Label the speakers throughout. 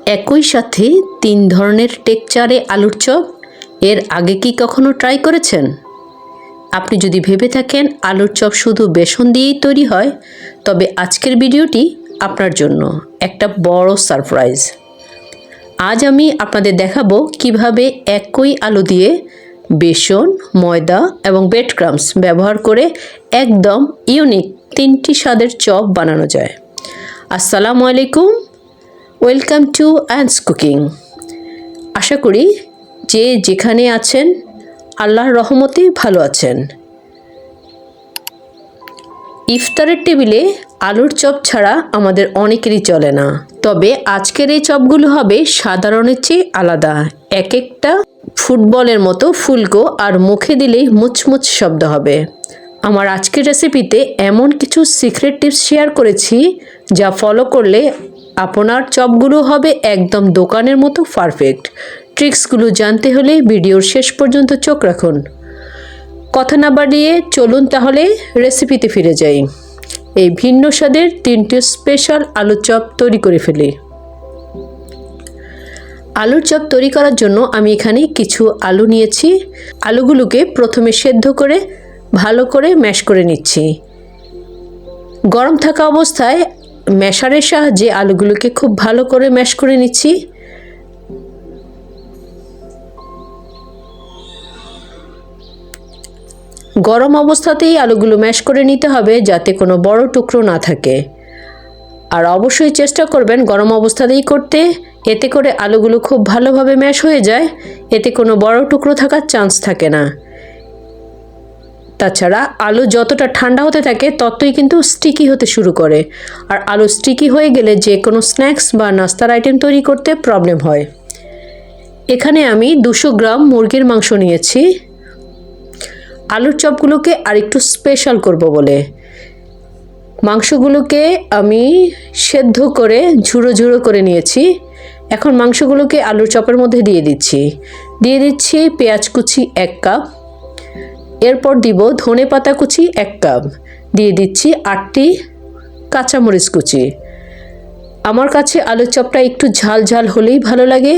Speaker 1: একই সাথে ৩ ধরনের টেক্সচারে আলুর চপ এর আগে কি কখনো ট্রাই করেছেন? আপনি যদি ভেবে থাকেন আলুর চপ শুধু বেসন দিয়েই তৈরি হয়, তবে আজকের ভিডিওটি আপনার জন্য একটা বড় সারপ্রাইজ। আজ আমি আপনাদের দেখাবো কিভাবে একই আলু দিয়ে বেসন, ময়দা এবং ব্রেড ক্রাম্বস ব্যবহার করে একদম ইউনিক ৩টি স্বাদের চপ বানানো যায়। আসসালামু আলাইকুম, ওয়েলকাম টু অ্যান্ডস কুকিং। আশা করি যে যেখানে আছেন আল্লাহর রহমতে ভালো আছেন। ইফতারের টেবিলে আলুর চপ ছাড়া আমাদের অনেকেরই চলে না, তবে আজকের এই চপগুলো হবে সাধারণের চেয়ে আলাদা। এক একটা ফুটবলের মতো ফুলকো আর মুখে দিলেই মুচমুচ শব্দ হবে। আমার আজকের রেসিপিতে এমন কিছু সিক্রেট টিপস শেয়ার করেছি যা ফলো করলে আপনার চপগুলো হবে একদম দোকানের মতো পারফেক্ট। ট্রিক্সগুলো জানতে হলে ভিডিওর শেষ পর্যন্ত চোখ রাখুন। কথা না বাড়িয়ে চলুন তাহলে রেসিপিতে ফিরে যাই। এই ভিন্ন স্বাদের 3টি স্পেশাল আলুর চপ তৈরি করে ফেলি। আলুর চপ তৈরি করার জন্য আমি এখানে কিছু আলু নিয়েছি। আলুগুলোকে প্রথমে সেদ্ধ করে ভালো করে ম্যাশ করে নিচ্ছি। গরম থাকা অবস্থায় ম্যাশারের সাহায্যে আলুগুলোকে খুব ভালো করে ম্যাশ করে নিচ্ছি। গরম অবস্থাতেই আলুগুলো ম্যাশ করে নিতে হবে যাতে কোনো বড় টুকরো না থাকে। আর অবশ্যই চেষ্টা করবেন গরম অবস্থাতেই করতে, এতে করে আলুগুলো খুব ভালোভাবে ম্যাশ হয়ে যায়, এতে কোনো বড় টুকরো থাকার চান্স থাকে না। তাছাড়া আলু যতটা ঠান্ডা হতে থাকে ততই কিন্তু স্টিকি হতে শুরু করে, আর আলু স্টিকি হয়ে গেলে যে কোনো স্ন্যাক্স বা নাস্তার আইটেম তৈরি করতে প্রবলেম হয়। এখানে আমি 200 গ্রাম মুরগির মাংস নিয়েছি আলুর চপগুলোকে আরেকটু স্পেশাল করব বলে। মাংসগুলোকে আমি সেদ্ধ করে ঝুড়ো ঝুড়ো করে নিয়েছি। এখন মাংসগুলোকে আলুর চপের মধ্যে দিয়ে দিচ্ছি পেঁয়াজ কুচি 1 কাপ, এরপর দিব ধনেপাতা কুচি 1 কাপ, দিয়ে দিচ্ছি 8টি কাঁচামরিচ কুচি। আমার কাছে আলুর চপটা একটু ঝাল ঝাল হলেই ভালো লাগে,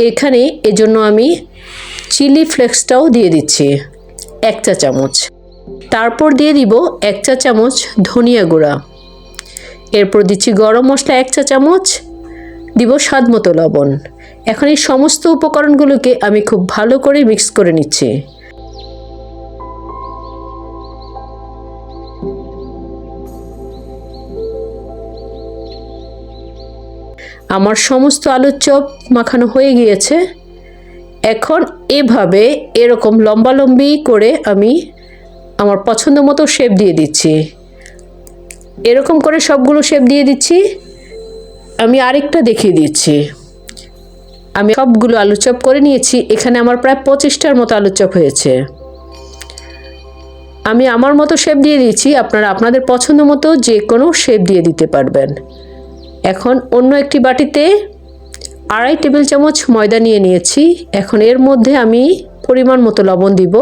Speaker 1: এখানে এজন্য আমি চিলি ফ্লেক্সটাও দিয়ে দিচ্ছি 1 চা চামচ। তারপর দিয়ে দিব 1 চা চামচ ধনিয়া গুঁড়া, এরপর দিচ্ছি গরম মশলা 1 চা চামচ, দিব স্বাদ মতো লবণ। এখন এই সমস্ত উপকরণগুলোকে আমি খুব ভালো করে মিক্স করে নিচ্ছি। আমার সমস্ত আলুর চপ মাখানো হয়ে গিয়েছে। এখন এভাবে এরকম লম্বালম্বি করে আমি আমার পছন্দ মতো শেপ দিয়ে দিচ্ছি। এরকম করে সবগুলো শেপ দিয়ে দিচ্ছি। আমি আরেকটা দেখিয়ে দিচ্ছি। আমি সবগুলো আলুর চপ করে নিয়েছি। এখানে আমার প্রায় 25টার মতো আলুর চপ হয়েছে। আমি আমার মতো শেপ দিয়ে দিচ্ছি, আপনারা আপনাদের পছন্দ মতো যে কোনো শেপ দিয়ে দিতে পারবেন। এখন অন্য একটি বাটিতে 2.5 টেবিল চামচ ময়দা নিয়েছি। এখন এর মধ্যে আমি পরিমাণ মতো লবণ দিব,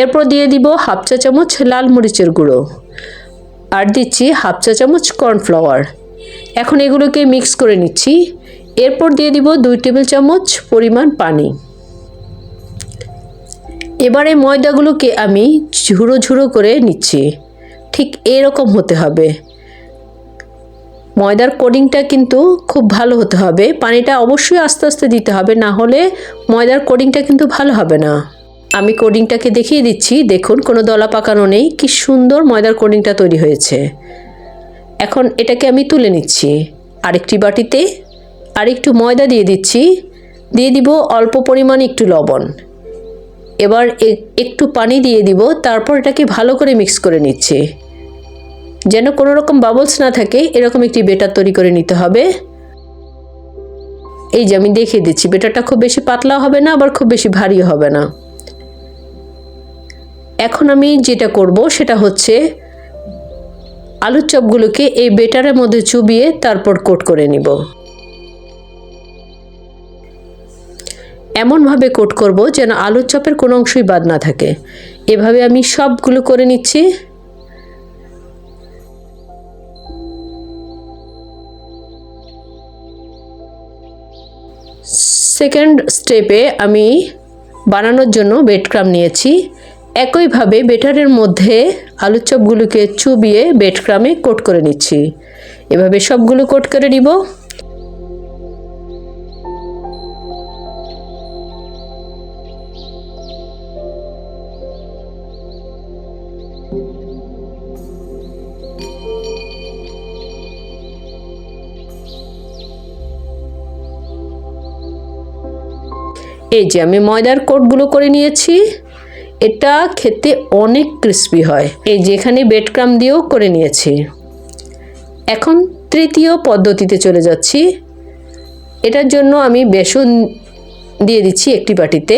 Speaker 1: এরপর দিয়ে দিব 1/2 চা চামচ লাল মরিচের গুঁড়ো, আর দিচ্ছি 1/2 চা চামচ কর্নফ্লাওয়ার। এখন এগুলোকে মিক্স করে নিচ্ছি। এরপর দিয়ে দিব 2 টেবিল চামচ পরিমাণ পানি। এবারে ময়দাগুলোকে আমি ঝুড়ো ঝুড়ো করে নিচ্ছি, ঠিক এরকম হতে হবে। ময়দার কোটিংটা কিন্তু খুব ভালো হতে হবে, পানিটা অবশ্যই আস্তে আস্তে দিতে হবে, না হলে ময়দার কোটিংটা কিন্তু ভালো হবে না। আমি কোটিংটাকে দেখিয়ে দিচ্ছি, দেখুন কোনো দলা পাকানো নেই, কি সুন্দর ময়দার কোটিংটা তৈরি হয়েছে। এখন এটাকে আমি তুলে নিচ্ছি। আরেকটি বাটিতে আরেকটু ময়দা দিয়ে দিচ্ছি, দিয়ে দিব অল্প পরিমাণে একটু লবণ, এবার একটু পানি দিয়ে দিব, তারপর এটাকে ভালো করে মিক্স করে নিচ্ছি যেন কোনো রকম বাবলস না থাকে। এরকম একটি বেটার তৈরি করে নিতে হবে। এই যে আমি দেখিয়ে দিচ্ছি, বেটারটা খুব বেশি পাতলা হবে না, আবার খুব বেশি ভারী হবে না। এখন আমি যেটা করব সেটা হচ্ছে আলুর চপগুলোকে এই বেটারের মধ্যে চুবিয়ে তারপর কোট করে নিব। এমনভাবে কোট করব যেন আলুর চপের কোনো অংশই বাদ না থাকে। এভাবে আমি সবগুলো করে নিচ্ছি। সেকেন্ড স্টেপে আমি বানানোর জন্য ব্রেড ক্রাম্ব নিয়েছি। একইভাবে বেটারের মধ্যে আলুর চপগুলোকে চুবিয়ে ব্রেড ক্রাম্বে কোট করে নিচ্ছি। এভাবে সবগুলো কোট করে নিব। এই যে আমি ময়দার কোটগুলো করে নিয়েছি। এটা খেতে অনেক ক্রিস্পি হয়। এই যে এখানে ব্রেড ক্রাম্ব দিয়েও করে নিয়েছি। এখন তৃতীয় পদ্ধতিতে চলে যাচ্ছি। এটার জন্য আমি বেসন দিয়ে দিচ্ছি একটি বাটিতে।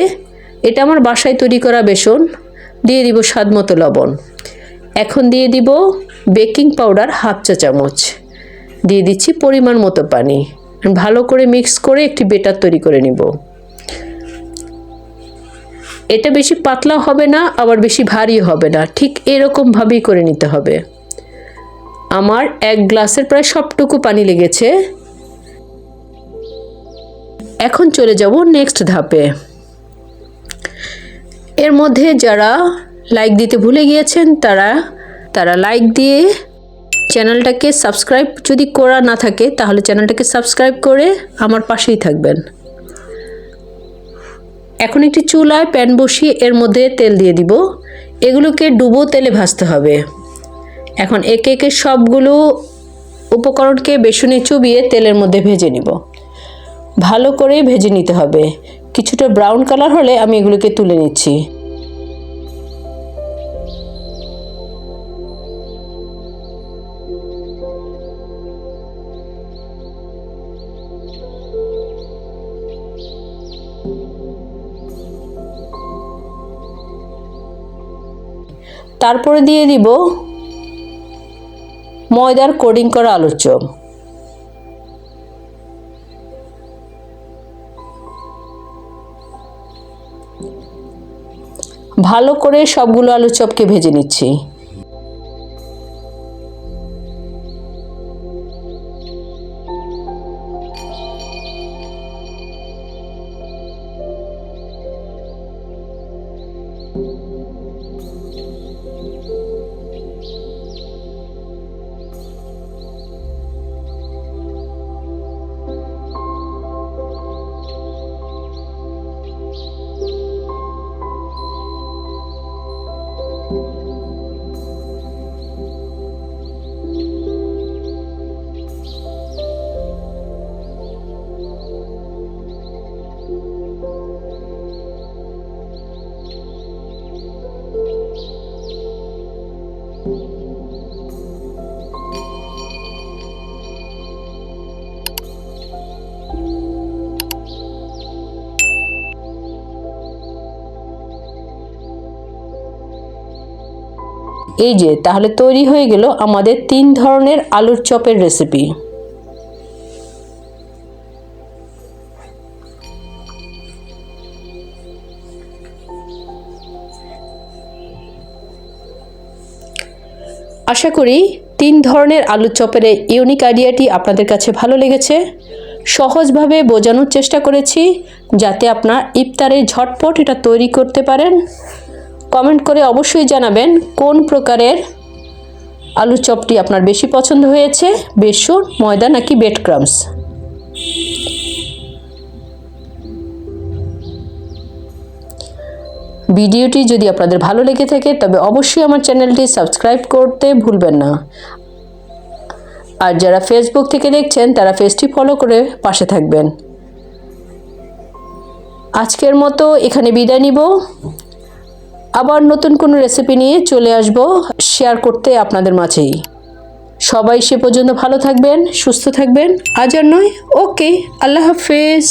Speaker 1: এটা আমার বাসায় তৈরি করা বেসন। দিয়ে দিব স্বাদ মতো লবণ। এখন দিয়ে দিব বেকিং পাউডার হাফ চা চামচ। দিয়ে দিচ্ছি পরিমাণ মতো পানি। ভালো করে মিক্স করে একটি বেটার তৈরি করে নিব। এটা বেশি পাতলা হবে না, আবার বেশি ভারী হবে না, ঠিক এরকমভাবেই করে নিতে হবে। আমার এক গ্লাসের প্রায় সবটুকু পানি লেগেছে। এখন চলে যাব নেক্সট ধাপে। এর মধ্যে যারা লাইক দিতে ভুলে গিয়েছেন তারা লাইক দিয়ে চ্যানেলটাকে সাবস্ক্রাইব যদি করা না থাকে তাহলে চ্যানেলটাকে সাবস্ক্রাইব করে আমার পাশেই থাকবেন। এখন একটি চুলায় প্যান বসিয়ে এর মধ্যে তেল দিয়ে দিব। এগুলোকে ডুবো তেলে ভাজতে হবে। এখন একে একে সবগুলো উপকরণকে বেসনে চুবিয়ে তেলের মধ্যে ভেজে নিব। ভালো করে ভেজে নিতে হবে। কিছুটা ব্রাউন কালার হলে আমি এগুলোকে তুলে নিচ্ছি। তারপরে দিয়ে দিব ময়দার কোটিং করা আলুর চপ। ভালো করে সবগুলো আলুর চপকে ভেজে নিচ্ছি। এই যে তাহলে তৈরি হয়ে গেল আমাদের 3 ধরনের আলুর চপের রেসিপি। আশা করি 3 ধরনের আলুর চপের ইউনিক আইডিয়াটি আপনাদের কাছে ভালো লেগেছে। সহজভাবে বোঝানোর চেষ্টা করেছি যাতে আপনার ইফতারে ঝটপট এটা তৈরি করতে পারেন। কমেন্ট করে অবশ্যই জানাবেন কোন প্রকারের আলুর চপটি আপনার বেশি পছন্দ হয়েছে, বেসন, ময়দা নাকি ব্রেড ক্রাম্বস। ভিডিওটি যদি আপনাদের ভালো লেগে থাকে তবে অবশ্যই আমার চ্যানেলটি সাবস্ক্রাইব করতে ভুলবেন না। আর যারা ফেসবুক থেকে দেখছেন তারা পেজটি ফলো করে পাশে থাকবেন। আজকের মতো এখানে বিদায় নিব। আবার নতুন কোনো রেসিপি নিয়ে চলে আসব শেয়ার করতে আপনাদের মাঝেই। সবাই সে পর্যন্ত ভালো থাকবেন, সুস্থ থাকবেন। আজ আর নয়, ওকে, আল্লাহ হাফেজ।